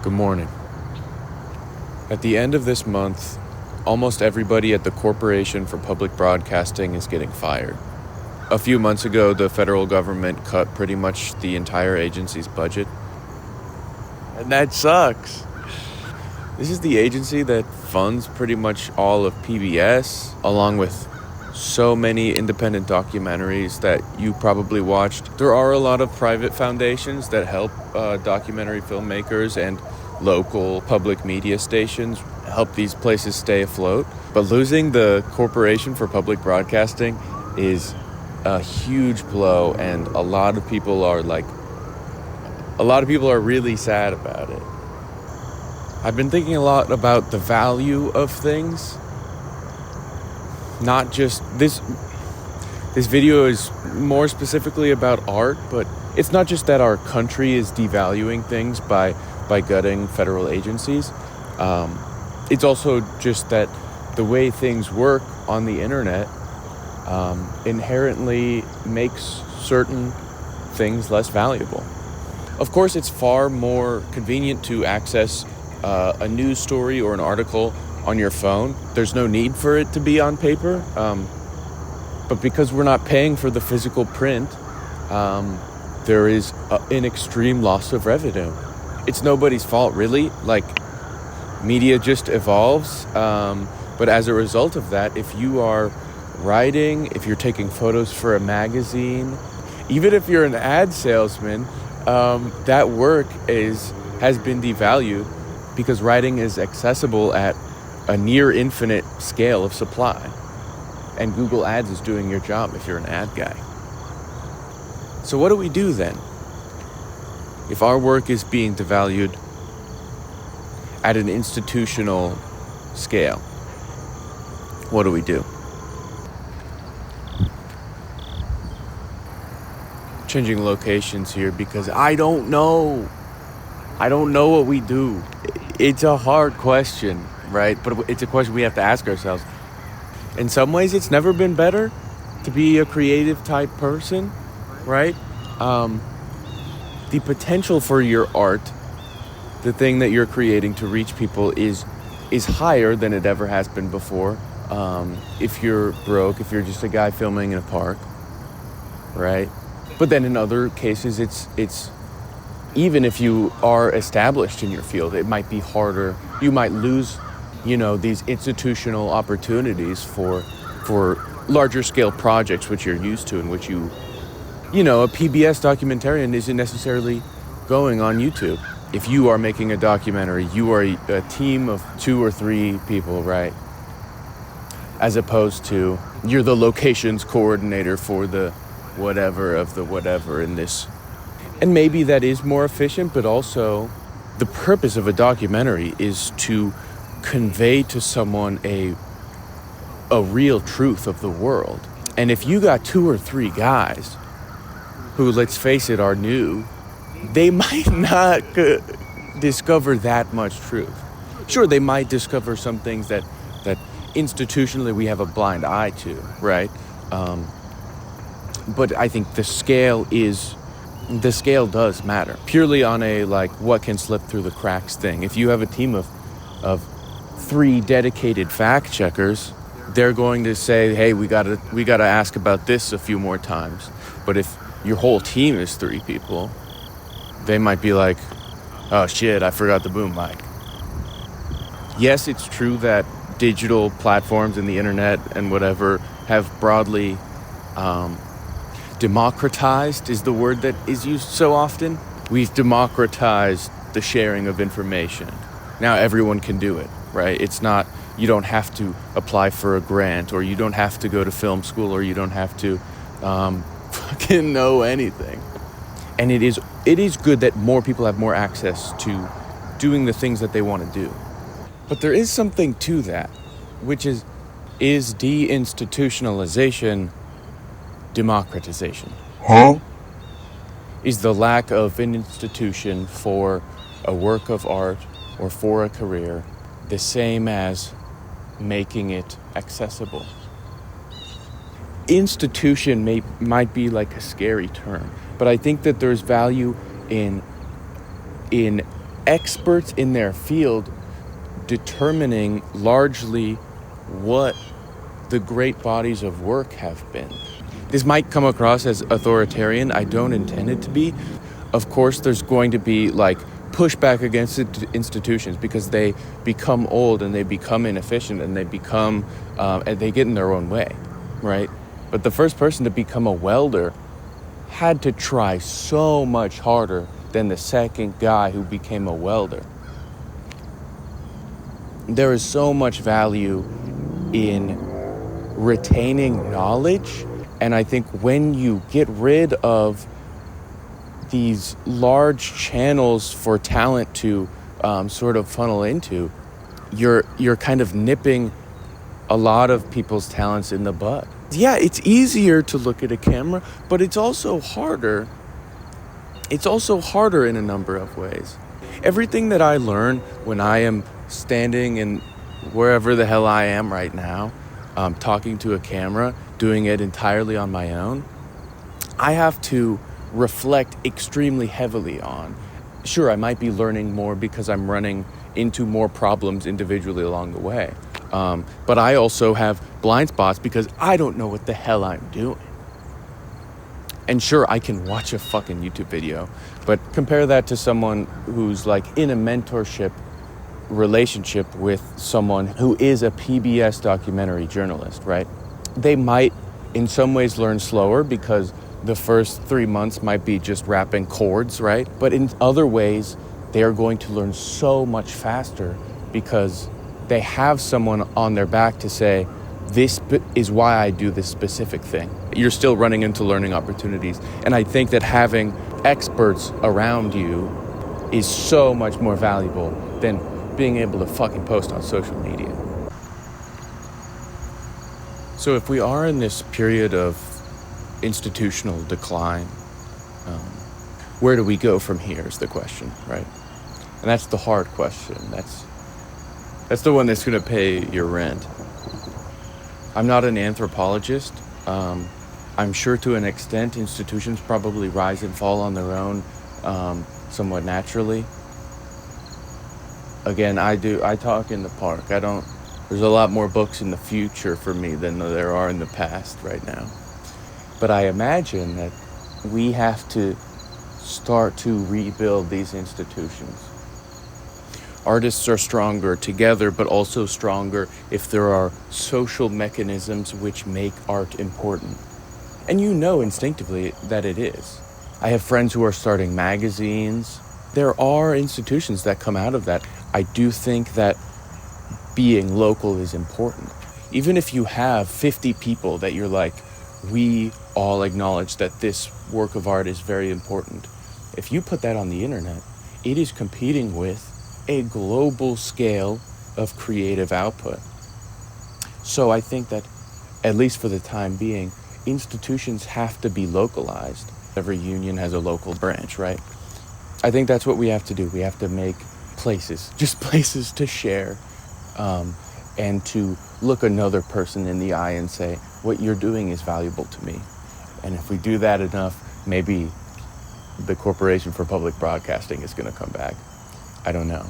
Good morning. At the end of this month, almost everybody at the Corporation for Public Broadcasting is getting fired. A few months ago, the federal government cut pretty much the entire agency's budget. And that sucks. This is the agency that funds pretty much all of PBS, along with so many independent documentaries that you probably watched. There are a lot of private foundations that help documentary filmmakers and local public media stations help these places stay afloat. But losing the Corporation for Public Broadcasting is a huge blow, and a lot of people are really sad about it. I've been thinking a lot about the value of things. Not just this video is more specifically about art, but it's not just that our country is devaluing things by gutting federal agencies. It's also just that the way things work on the internet inherently makes certain things less valuable. Of course, it's far more convenient to access a news story or an article on your phone. There's no need for it to be on paper. But because we're not paying for the physical print, there is an extreme loss of revenue. It's nobody's fault, really. Media just evolves. But as a result of that, if you are writing, if you're taking photos for a magazine, even if you're an ad salesman, that work has been devalued because writing is accessible at a near infinite scale of supply. And Google Ads is doing your job if you're an ad guy. So what do we do then? If our work is being devalued at an institutional scale, what do we do? Changing locations here because I don't know. I don't know what we do. It's a hard question, right? But it's a question we have to ask ourselves. In some ways, it's never been better to be a creative type person, right? The potential for your art, the thing that you're creating to reach people is higher than it ever has been before. If you're broke, if you're just a guy filming in a park, right? But then in other cases, it's even if you are established in your field, it might be harder. You might lose, these institutional opportunities for larger scale projects which you're used to and which a PBS documentarian isn't necessarily going on YouTube. If you are making a documentary, you are a team of 2 or 3 people, right? As opposed to you're the locations coordinator for the whatever of the whatever in this. And maybe that is more efficient, but also the purpose of a documentary is to convey to someone a real truth of the world. And if you got 2 or 3 guys who, let's face it, are new, they might not discover that much truth. Sure, they might discover some things that institutionally we have a blind eye to, right? But I think the scale does matter. Purely on a what can slip through the cracks thing. If you have a team of 3 dedicated fact checkers, they're going to say, hey, we gotta ask about this a few more times. But if your whole team is 3 people, they might be like, oh shit, I forgot the boom mic. Yes, it's true that digital platforms and the internet and whatever have broadly democratized is the word that is used so often. We've democratized the sharing of information. Now everyone can do it, right? It's not, you don't have to apply for a grant, or you don't have to go to film school, or you don't have to fucking know anything. And it is good that more people have more access to doing the things that they want to do. But there is something to that, which is deinstitutionalization democratization? Huh? Is the lack of an institution for a work of art or for a career the same as making it accessible? Institution might be like a scary term, but I think that there's value in experts in their field determining largely what the great bodies of work have been. This might come across as authoritarian. I don't intend it to be. Of course, there's going to be like pushback against institutions because they become old and they become inefficient and they become and they get in their own way, right? But the first person to become a welder had to try so much harder than the second guy who became a welder. There is so much value in retaining knowledge, and I think when you get rid of these large channels for talent to sort of funnel into, you're kind of nipping a lot of people's talents in the bud. Yeah, it's easier to look at a camera, but it's also harder. It's also harder in a number of ways. Everything that I learn when I am standing in wherever the hell I am right now, talking to a camera, doing it entirely on my own, I have to reflect extremely heavily on. Sure, I might be learning more because I'm running into more problems individually along the way. But I also have blind spots because I don't know what the hell I'm doing. And sure, I can watch a fucking YouTube video, but compare that to someone who's like in a mentorship relationship with someone who is a PBS documentary journalist, right? They might in some ways learn slower because the first 3 months might be just rapping chords, right? But in other ways, they are going to learn so much faster because they have someone on their back to say, this is why I do this specific thing. You're still running into learning opportunities. And I think that having experts around you is so much more valuable than being able to fucking post on social media. So if we are in this period of institutional decline, where do we go from here is the question, right? And that's the hard question. That's the one that's going to pay your rent. I'm not an anthropologist. I'm sure to an extent institutions probably rise and fall on their own somewhat naturally. Again, I talk in the park. There's a lot more books in the future for me than there are in the past right now. But I imagine that we have to start to rebuild these institutions. Artists are stronger together, but also stronger if there are social mechanisms which make art important. And you know instinctively that it is. I have friends who are starting magazines. There are institutions that come out of that. I do think that being local is important. Even if you have 50 people that you're like, we all acknowledge that this work of art is very important. If you put that on the internet, it is competing with a global scale of creative output. So I think that, at least for the time being, institutions have to be localized. Every union has a local branch, right? I think that's what we have to do. We have to make places, just places to share, and to look another person in the eye and say, what you're doing is valuable to me. And if we do that enough, maybe the Corporation for Public Broadcasting is going to come back. I don't know.